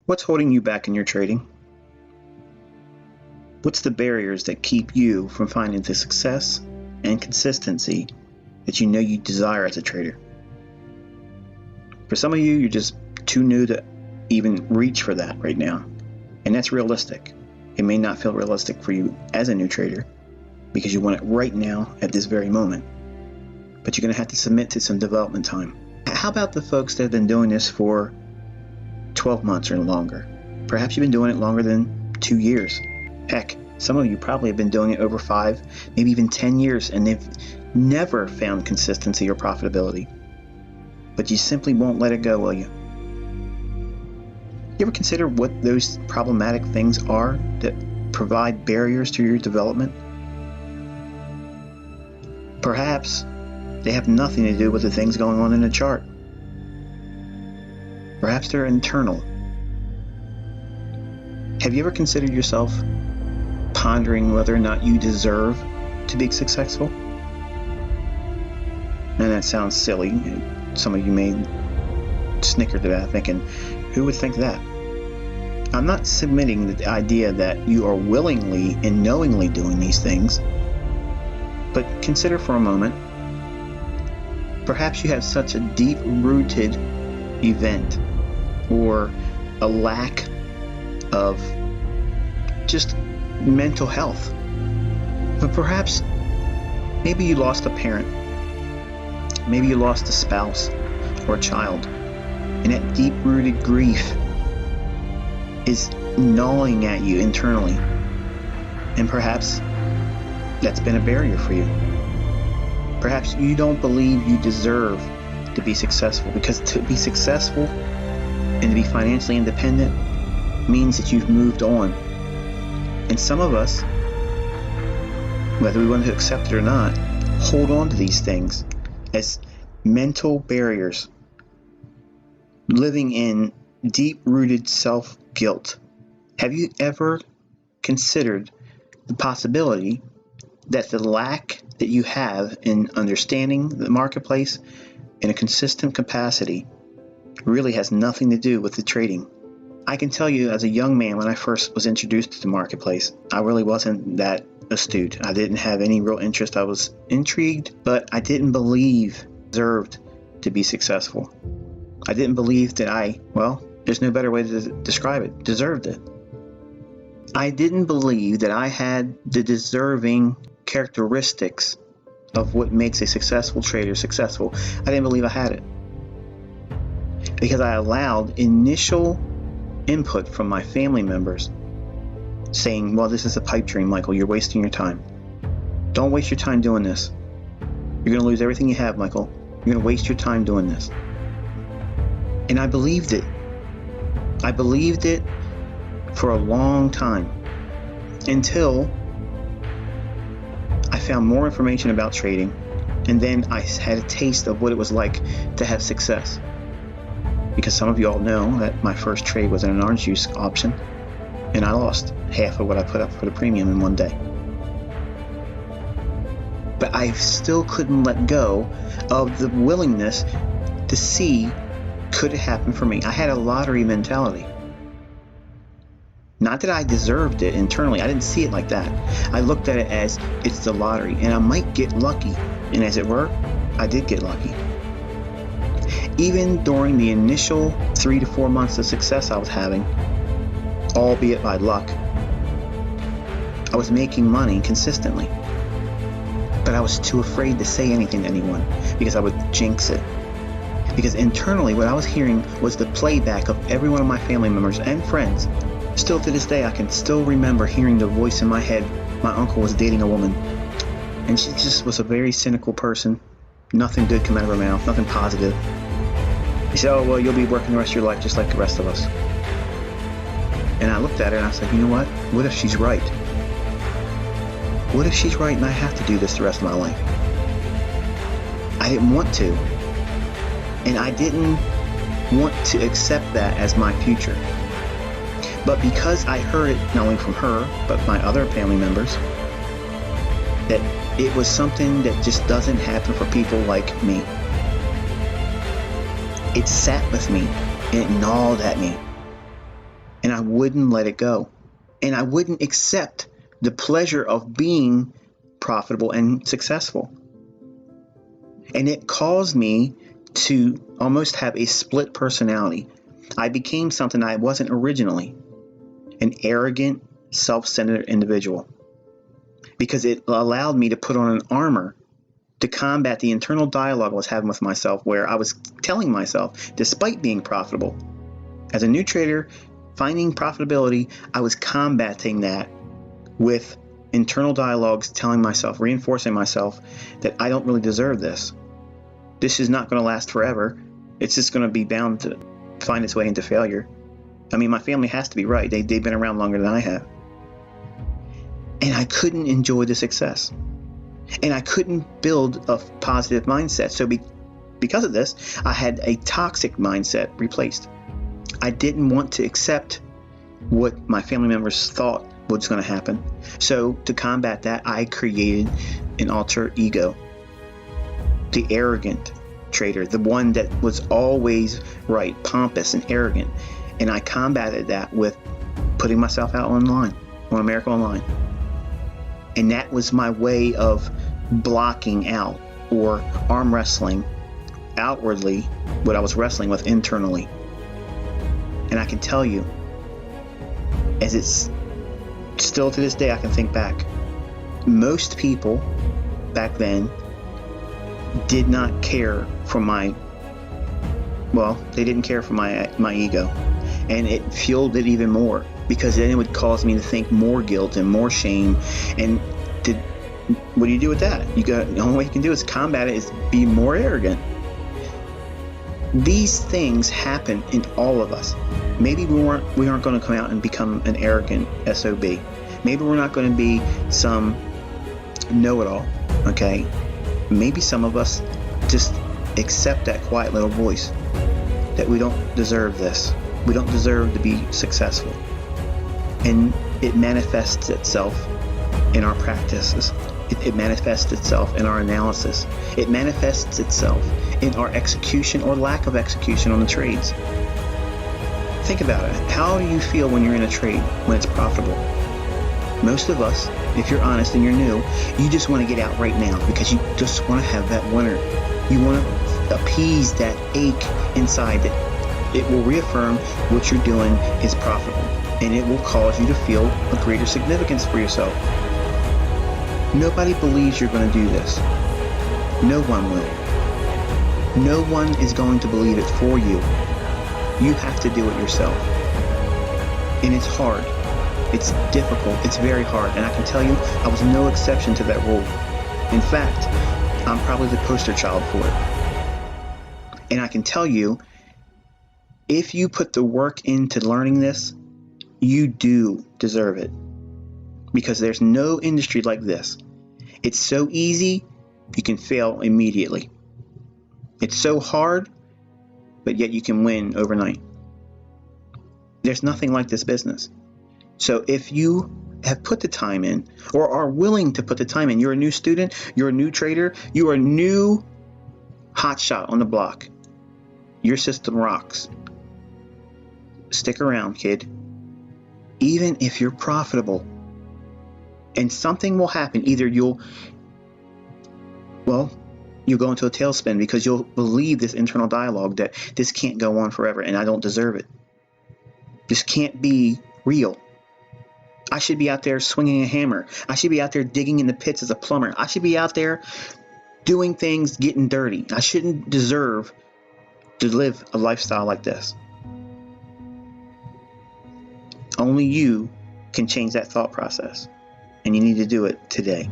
What's holding you back in your trading? What's the barriers that keep you from finding the success and consistency that you know you desire as a trader? For some of you, you're just too new to even reach for that right now. And that's realistic. It may not feel realistic for you as a new trader because you want it right now at this very moment. But you're going to have to submit to some development time. How about the folks that have been doing this for 12 months or longer? Perhaps you've been doing it longer than 2 years. Heck, some of you probably have been doing it over 5, maybe even 10 years, and they've never found consistency or profitability. But you simply won't let it go, will you? You ever consider what those problematic things are that provide barriers to your development? Perhaps they have nothing to do with the things going on in the chart. Perhaps they're internal. Have you ever considered yourself pondering whether or not you deserve to be successful? And that sounds silly. Some of you may snicker to that, thinking, who would think that? I'm not submitting the idea that you are willingly and knowingly doing these things, but consider for a moment, perhaps you have such a deep-rooted event or a lack of just mental health. But perhaps maybe you lost a parent, maybe you lost a spouse or a child, and that deep-rooted grief is gnawing at you internally, and perhaps that's been a barrier for you. Perhaps you don't believe you deserve to be successful, because to be successful and to be financially independent means that you've moved on. And some of us, whether we want to accept it or not, hold on to these things as mental barriers, living in deep-rooted self-guilt. Have you ever considered the possibility that the lack that you have in understanding the marketplace in a consistent capacity really has nothing to do with the trading? I can tell you, as a young man, when I first was introduced to the marketplace, I really wasn't that astute. I didn't have any real interest. I was intrigued, but I didn't believe I deserved to be successful. I didn't believe that there's no better way to describe it, deserved it. I didn't believe that I had the deserving characteristics of what makes a successful trader successful. I didn't believe I had it, because I allowed initial input from my family members saying, well, this is a pipe dream, Michael. You're wasting your time. Don't waste your time doing this. You're going to lose everything you have, Michael. You're going to waste your time doing this. And I believed it. I believed it for a long time, until I found more information about trading, and then I had a taste of what it was like to have success. Because some of you all know that my first trade was in an orange juice option, and I lost half of what I put up for the premium in one day. But I still couldn't let go of the willingness to see, could it happen for me? I had a lottery mentality. Not that I deserved it internally. I didn't see it like that. I looked at it as, it's the lottery, and I might get lucky. And as it were, I did get lucky. Even during the initial 3 to 4 months of success I was having, albeit by luck, I was making money consistently. But I was too afraid to say anything to anyone, because I would jinx it. Because internally, what I was hearing was the playback of every one of my family members and friends. Still to this day, I can still remember hearing the voice in my head. My uncle was dating a woman, and she just was a very cynical person. Nothing good came out of her mouth, nothing positive. He said, oh, well, you'll be working the rest of your life just like the rest of us. And I looked at her and I said, you know what? What if she's right? What if she's right and I have to do this the rest of my life? I didn't want to. And I didn't want to accept that as my future. But because I heard it not only from her, but my other family members, that it was something that just doesn't happen for people like me. It sat with me and it gnawed at me. I wouldn't let it go. And I wouldn't accept the pleasure of being profitable and successful. And it caused me to almost have a split personality. I became something I wasn't originally, an arrogant, self-centered individual, because it allowed me to put on an armor to combat the internal dialogue I was having with myself, where I was telling myself, despite being profitable, as a new trader, finding profitability, I was combating that with internal dialogues, telling myself, reinforcing myself that I don't really deserve this. This is not going to last forever. It's just going to be bound to find its way into failure. I mean, my family has to be right. They've been around longer than I have. And I couldn't enjoy the success. And I couldn't build a positive mindset. So because of this, I had a toxic mindset replaced. I didn't want to accept what my family members thought was going to happen. So to combat that, I created an alter ego. The arrogant trader, the one that was always right, pompous and arrogant. And I combated that with putting myself out online, on America Online. And that was my way of blocking out or arm wrestling outwardly what I was wrestling with internally. And I can tell you, as it's still to this day, I can think back, most people back then did not care for they didn't care for my ego. And it fueled it even more, because then it would cause me to think more guilt and more shame. And what do you do with that? The only way you can do is combat it, is be more arrogant. These things happen in all of us. Maybe we aren't going to come out and become an arrogant SOB. Maybe we're not going to be some know-it-all, okay? Maybe some of us just accept that quiet little voice that we don't deserve this. We don't deserve to be successful. And it manifests itself in our practices. It manifests itself in our analysis. It manifests itself in our execution or lack of execution on the trades. Think about it. How do you feel when you're in a trade, when it's profitable? Most of us, if you're honest and you're new, you just want to get out right now because you just want to have that winner. You want to appease that ache inside that it will reaffirm what you're doing is profitable, and it will cause you to feel a greater significance for yourself. Nobody believes you're going to do this. No one will. No one is going to believe it for you. You have to do it yourself. And it's hard. It's difficult. It's very hard. And I can tell you, I was no exception to that rule. In fact, I'm probably the poster child for it. And I can tell you, if you put the work into learning this, you do deserve it. Because there's no industry like this. It's so easy, you can fail immediately. It's so hard, but yet you can win overnight. There's nothing like this business. So if you have put the time in, or are willing to put the time in, you're a new student, you're a new trader, you are a new hotshot on the block. Your system rocks. Stick around, kid. Even if you're profitable. And something will happen. Either you'll go into a tailspin because you'll believe this internal dialogue that this can't go on forever and I don't deserve it. This can't be real. I should be out there swinging a hammer. I should be out there digging in the pits as a plumber. I should be out there doing things, getting dirty. I shouldn't deserve to live a lifestyle like this. Only you can change that thought process. And you need to do it today.